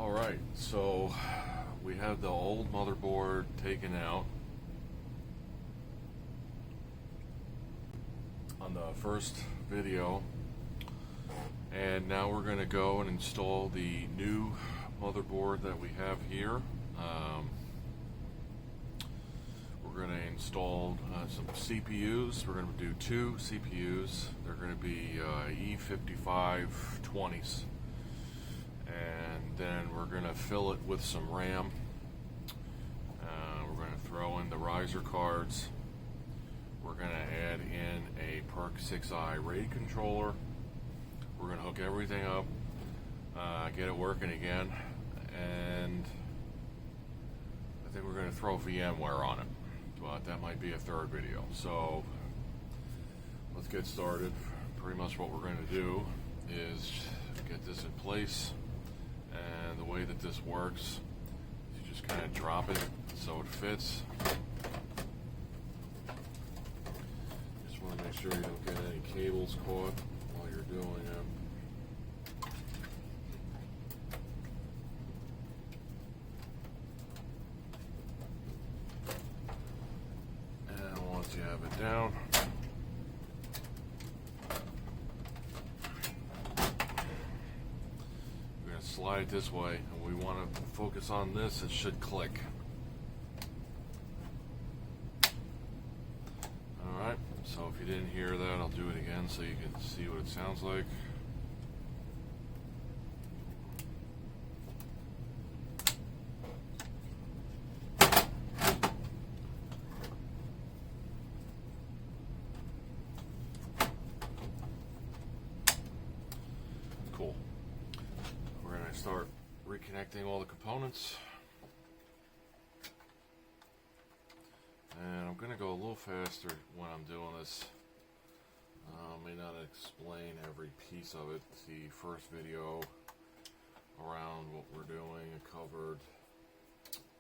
Alright, so we have the old motherboard taken out on the first video, and now we're going to go and install the new motherboard that we have here. We're going to install some CPUs. We're going to do two CPUs. They're going to be E5520s. And then we're going to fill it with some RAM. We're going to throw in the riser cards. We're going to add in a PERC 6i RAID controller. We're going to hook everything up, get it working again, and I think we're going to throw VMware on it, but that might be a third video. So let's get started. Pretty much what we're going to do is get this in place. And the way that this works, you just kind of drop it so it fits. Just want to make sure you don't get any cables caught while you're doing it. And once you have it down, slide it this way, and we want to focus on this. It should click. Alright, so if you didn't hear that, I'll do it again so you can see what it sounds like. Cool. Start reconnecting all the components, and I'm going to go a little faster when I'm doing this. May not explain every piece of it. The first video around what we're doing, it covered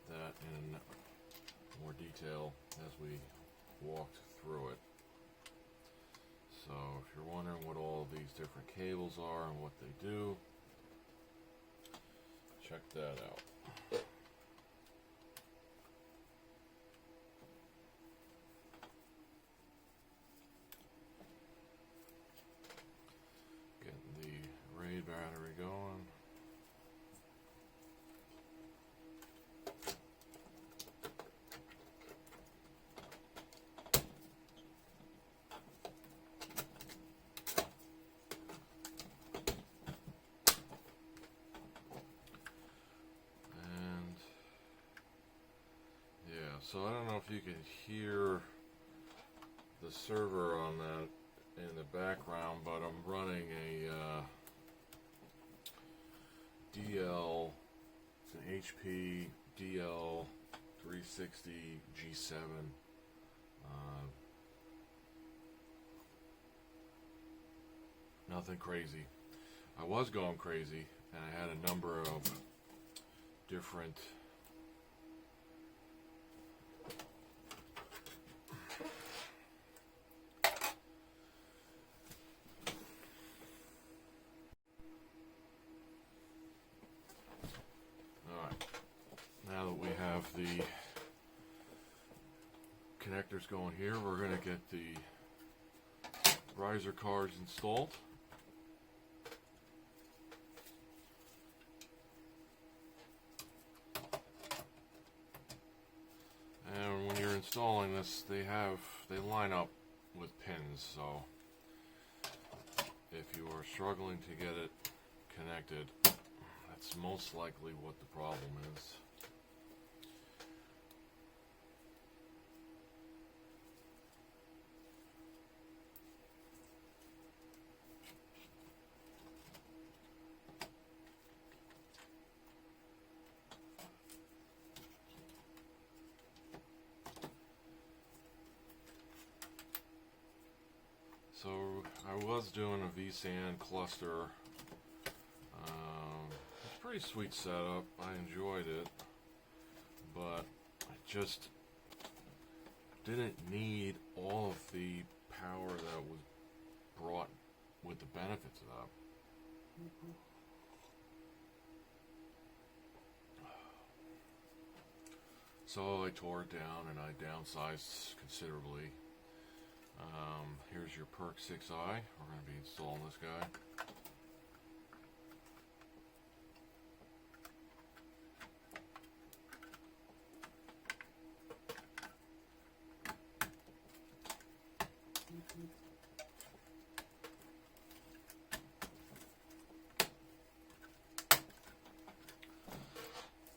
that in more detail as we walked through it. So if you're wondering what all of these different cables are and what they do, check that out. Getting the RAID battery going. So I don't know if you can hear the server on that in the background, but I'm running a DL, it's an HP DL 360 G7. Nothing crazy. I was going crazy, and I had a number of different the connectors going here. We're going to get the riser cards installed. And when you're installing this, they line up with pins, so if you are struggling to get it connected, that's most likely what the problem is. So I was doing a vSAN cluster. It's a pretty sweet setup. I enjoyed it, but I just didn't need all of the power that was brought with the benefits of that. So I tore it down and I downsized considerably. Here's your PERC 6i. We're going to be installing this guy.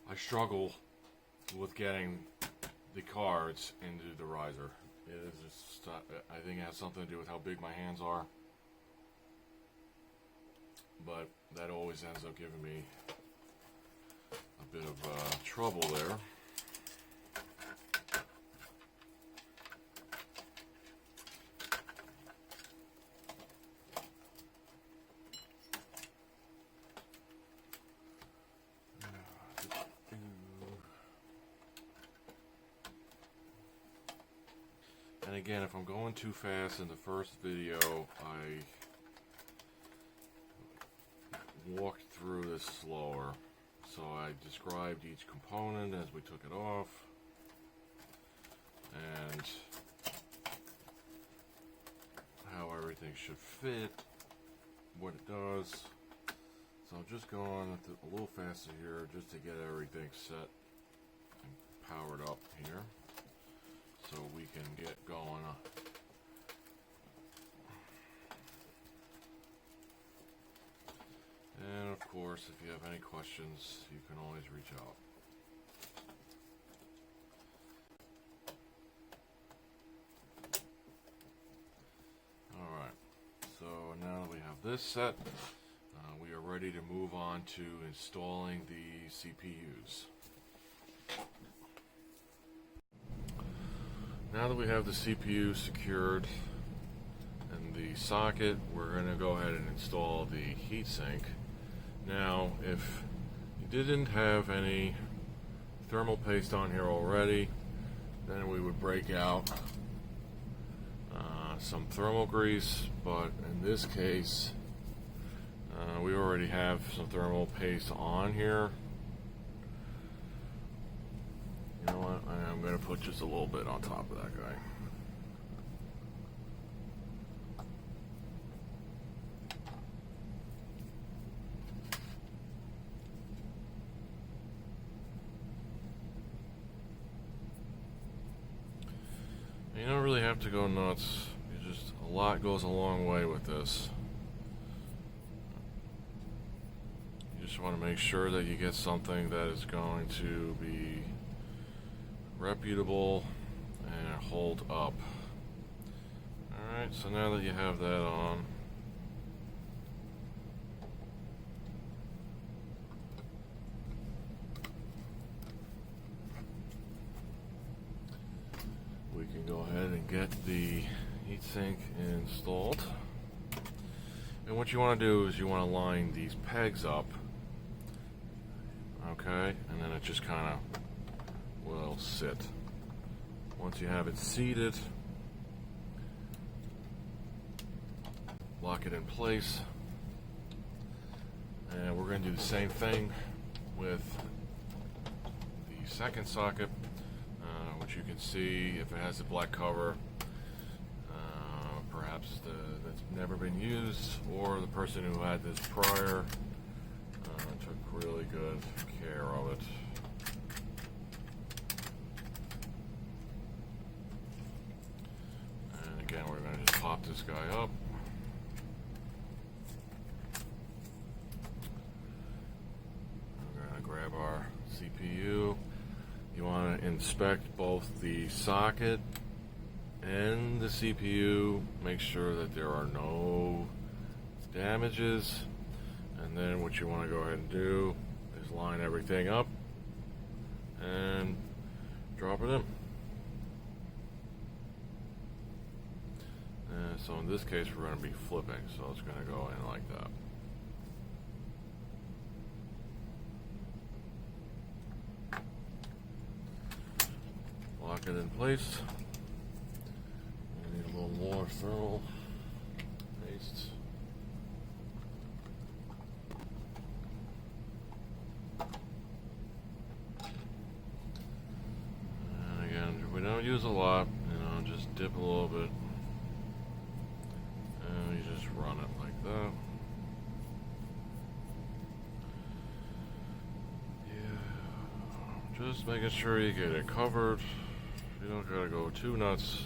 I struggle with getting the cards into the riser. It is just, I think it has something to do with how big my hands are, but that always ends up giving me a bit of trouble there. And again, if I'm going too fast in the first video, I walked through this slower. So I described each component as we took it off, and how everything should fit, what it does. So I'm just going a little faster here just to get everything set and powered up here, so we can get going. And of course, if you have any questions, you can always reach out. Alright, so now that we have this set, we are ready to move on to installing the CPUs. Now that we have the CPU secured and the socket, we're going to go ahead and install the heatsink. Now, if you didn't have any thermal paste on here already, then we would break out some thermal grease, but in this case, we already have some thermal paste on here. You know what? I'm going to put just a little bit on top of that guy. You don't really have to go nuts. You just, a lot goes a long way with this. You just want to make sure that you get something that is going to be reputable and hold up. Alright, so now that you have that on, we can go ahead and get the heatsink installed. And what you want to do is you want to line these pegs up, okay, and then it just kind of will sit. Once you have it seated, lock it in place, and we're going to do the same thing with the second socket, which you can see if it has a black cover, perhaps that's never been used, or the person who had this prior took really good care of it. And again, we're going to just pop this guy up. We're going to grab our CPU. You want to inspect both the socket and the CPU, make sure that there are no damages, and then what you want to go ahead and do is line everything up and drop it in. And so in this case we're going to be flipping, so it's going to go in like that. Lock it in place. I need a little more thermal paste. use a lot, just dip a little bit, and you just run it like that. Yeah, just making sure you get it covered. You don't gotta go too nuts.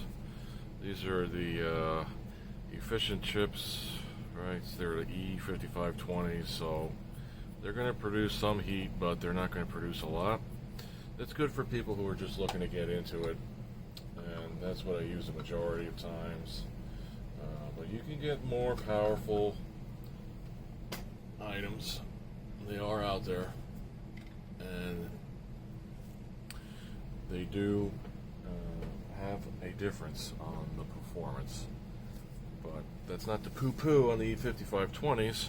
These are the efficient chips, right? They're the E5520s, so they're going to produce some heat, but they're not going to produce a lot. It's good for people who are just looking to get into it, and that's what I use the majority of times. But you can get more powerful items. They are out there, and they do have a difference on the performance. But that's not to poo-poo on the E5520s.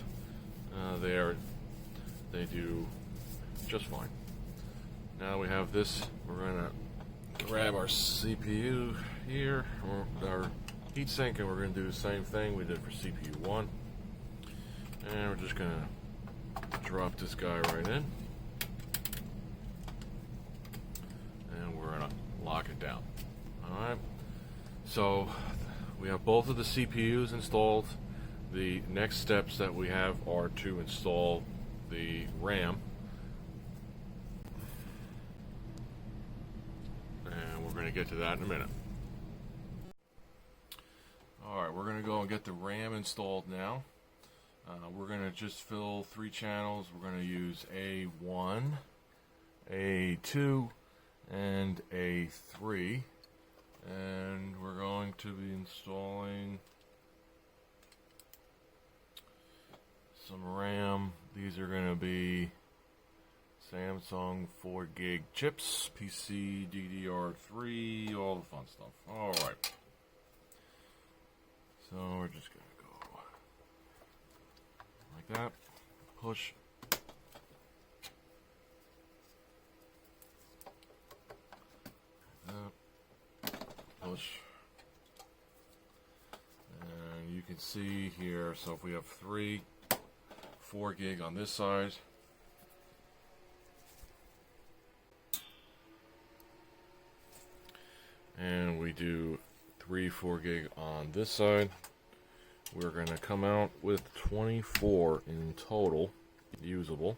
They do just fine. Now we have this. We're gonna grab our CPU here, or our heatsink, and we're gonna do the same thing we did for CPU 1. And we're just gonna drop this guy right in, and we're gonna lock it down. All right. So we have both of the CPUs installed. The next steps that we have are to install the RAM. And we're going to get to that in a minute. Alright, we're going to go and get the RAM installed now. We're going to just fill 3 channels. We're going to use A1, A2, and A3. And we're going to be installing some RAM. These are going to be Samsung 4 gig chips, PC, DDR3, all the fun stuff. Alright. So we're just going to go like that. Push. Push. And you can see here, so if we have 4 gig on this side, and we do 4 gig on this side, we're going to come out with 24 in total usable.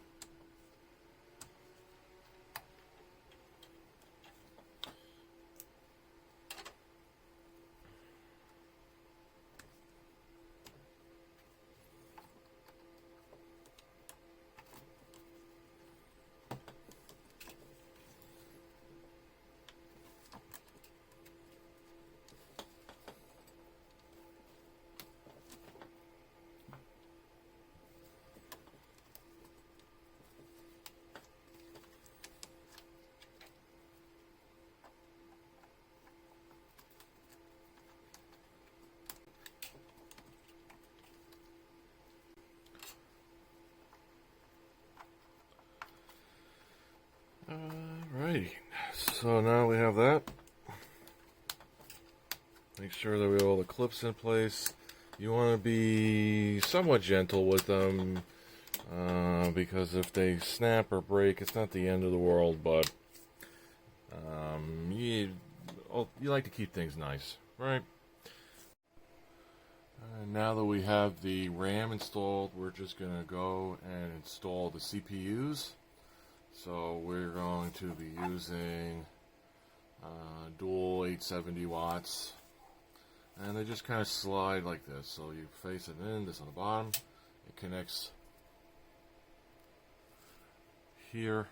Alrighty, so now we have that. Make sure that we have all the clips in place. You want to be somewhat gentle with them, because if they snap or break, it's not the end of the world, but you like to keep things nice, right? Now that we have the RAM installed, we're just going to go and install the CPUs. So we're going to be using dual 870 watts, and they just kind of slide like this. So you face it in, this on the bottom, it connects here,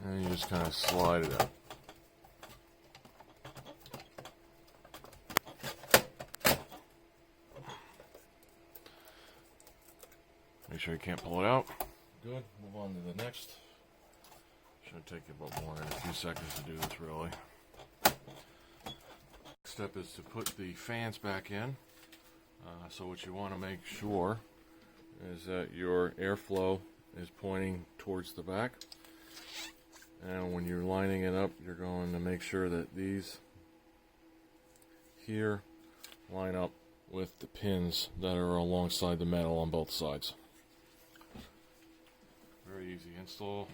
and you just kind of slide it out. Make sure you can't pull it out. Good. Move on to the next. Should take you about more than a few seconds to do this, really. Next step is to put the fans back in. So what you want to make sure is that your airflow is pointing towards the back. And when you're lining it up, you're going to make sure that these here line up with the pins that are alongside the metal on both sides. Very easy install.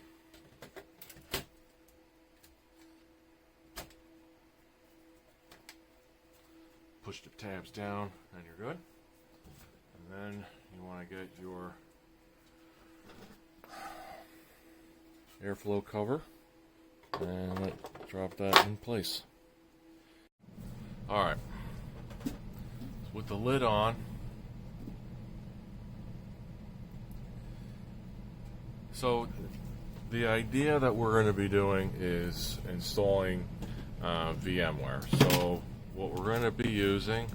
push the tabs down and you're good. And then you want to get your airflow cover and drop that in place. Alright, with the lid on, so the idea that we're going to be doing is installing VMware. So what we're going to be using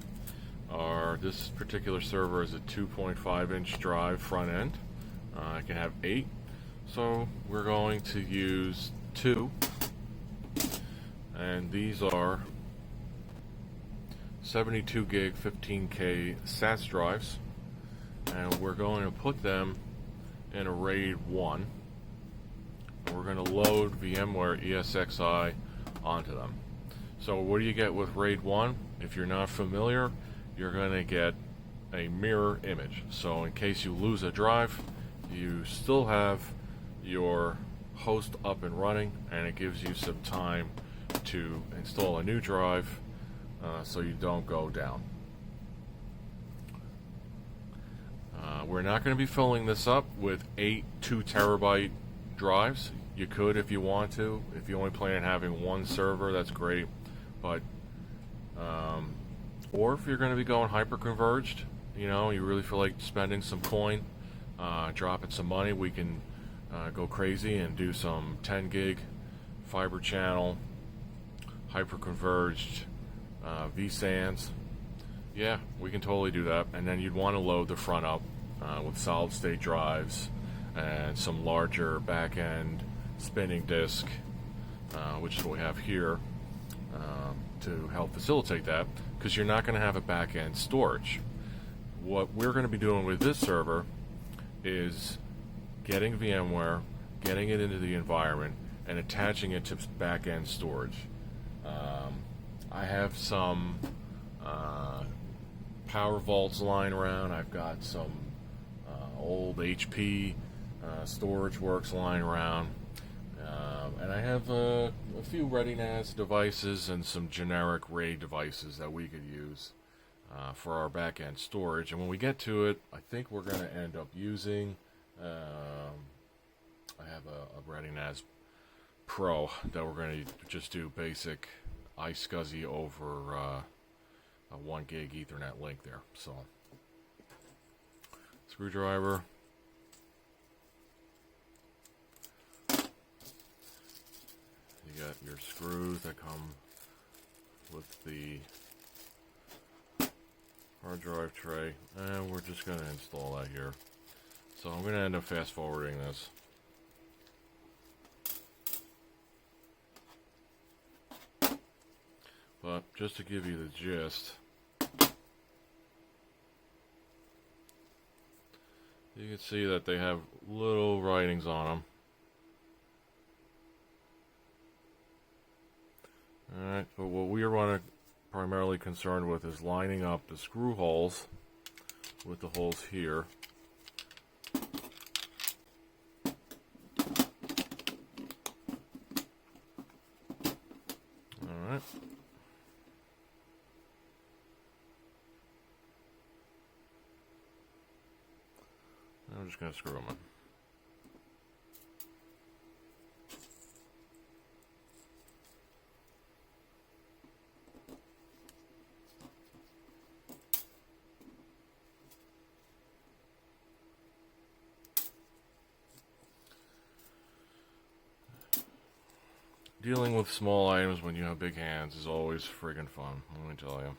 are, this particular server is a 2.5 inch drive front end. I can have 8, so we're going to use 2, and these are 72 gig 15K SAS drives, and we're going to put them in a RAID 1. We're going to load VMware ESXi onto them. So what do you get with RAID 1? If you're not familiar, you're going to get a mirror image. So in case you lose a drive, you still have your host up and running, and it gives you some time to install a new drive so you don't go down. We're not going to be filling this up with 8 2 terabyte drives. You could if you want to. If you only plan on having one server, that's great. But or if you're going to be going hyper-converged, you know, you really feel like spending some coin, dropping some money, we can go crazy and do some 10 gig fiber channel, hyper-converged vSANs. Yeah, we can totally do that. And then you'd want to load the front up with solid-state drives and some larger back-end spinning disk, which is what we have here, to help facilitate that, because you're not going to have a back-end storage. What we're going to be doing with this server is getting VMware, getting it into the environment, and attaching it to back-end storage. I have some power vaults lying around. I've got some old HP storage works lying around, and I have a few ReadyNAS devices and some generic RAID devices that we could use for our back-end storage. And when we get to it, I think we're going to end up using I have a ReadyNAS Pro that we're going to just do basic iSCSI over a 1 gig Ethernet link there. So, screwdriver. You got your screws that come with the hard drive tray, and we're just going to install that here. So I'm going to end up fast forwarding this. But just to give you the gist, you can see that they have little writings on them. Alright, but what we are primarily concerned with is lining up the screw holes with the holes here. Alright. I'm just going to screw them in. Dealing with small items when you have big hands is always friggin' fun, let me tell you.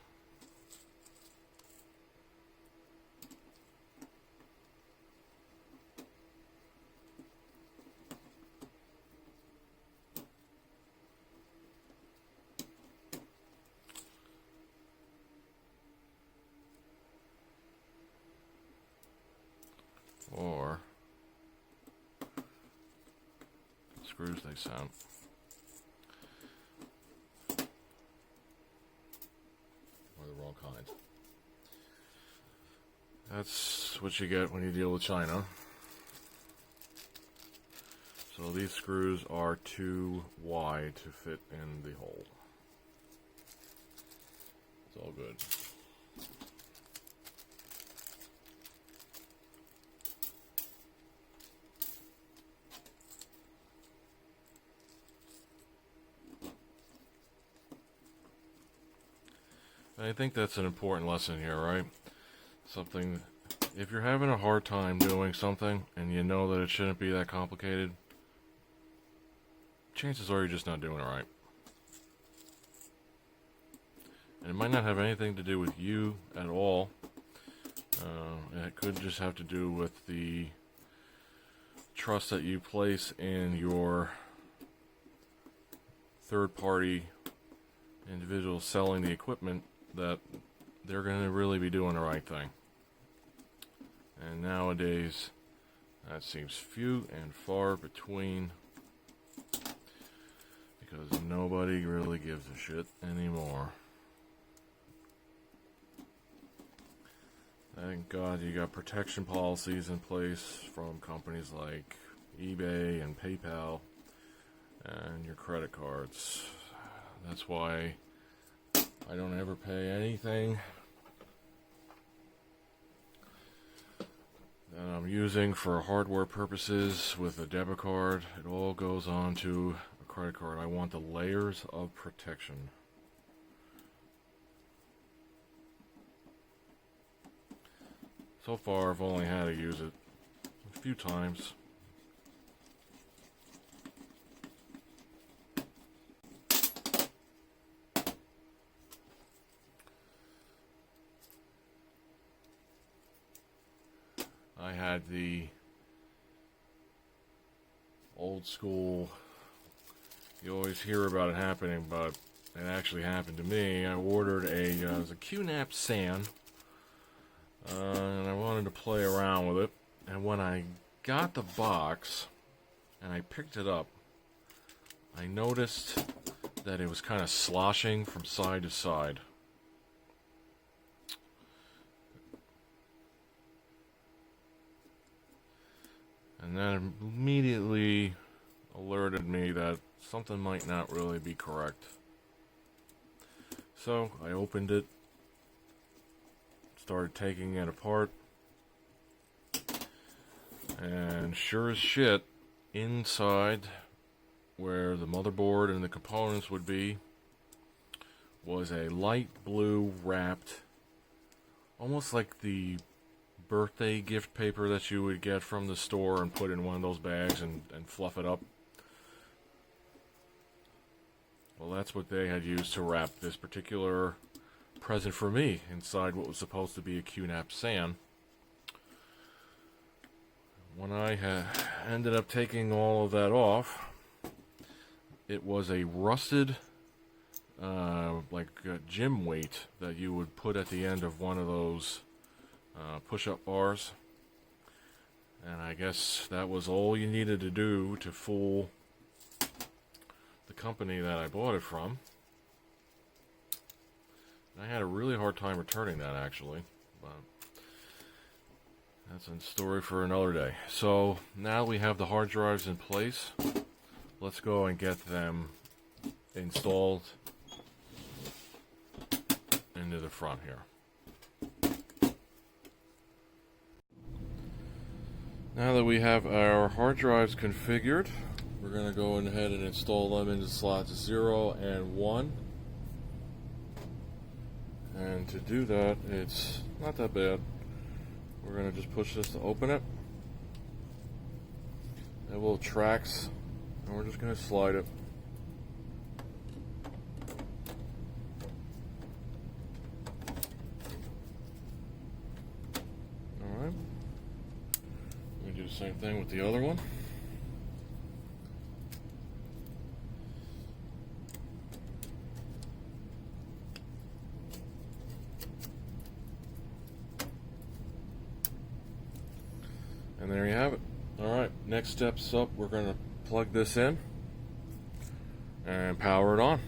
Or screws they sound. Or the wrong kind. That's what you get when you deal with China. So these screws are too wide to fit in the hole. It's all good. I think that's an important lesson here, right? Something, if you're having a hard time doing something and you know that it shouldn't be that complicated, chances are you're just not doing it right. And it might not have anything to do with you at all. It could just have to do with the trust that you place in your third-party individuals selling the equipment, that they're going to really be doing the right thing. And nowadays, that seems few and far between, because nobody really gives a shit anymore. Thank God you got protection policies in place from companies like eBay and PayPal and your credit cards. That's why I don't ever pay anything that I'm using for hardware purposes with a debit card. It all goes on to a credit card. I want the layers of protection. So far, I've only had to use it a few times. I had the old school, you always hear about it happening, but it actually happened to me. I ordered it was a QNAP SAN. And I wanted to play around with it, and when I got the box and I picked it up, I noticed that it was kind of sloshing from side to side. And that immediately alerted me that something might not really be correct. So I opened it, started taking it apart, and sure as shit, inside where the motherboard and the components would be was a light blue wrapped, almost like the birthday gift paper that you would get from the store and put in one of those bags and fluff it up. Well, that's what they had used to wrap this particular present for me inside what was supposed to be a QNAP SAN. When I ended up taking all of that off, it was a rusted gym weight that you would put at the end of one of those push-up bars, and I guess that was all you needed to do to fool the company that I bought it from. I had a really hard time returning that, actually, but that's a story for another day. So now we have the hard drives in place. Let's go and get them installed into the front here. Now that we have our hard drives configured, we're going to go ahead and install them into slots 0 and 1. And to do that, it's not that bad. We're going to just push this to open it. It will tracks, and we're just going to slide it. Alright. We do the same thing with the other one. And there you have it. Alright, next steps up, we're going to plug this in and power it on.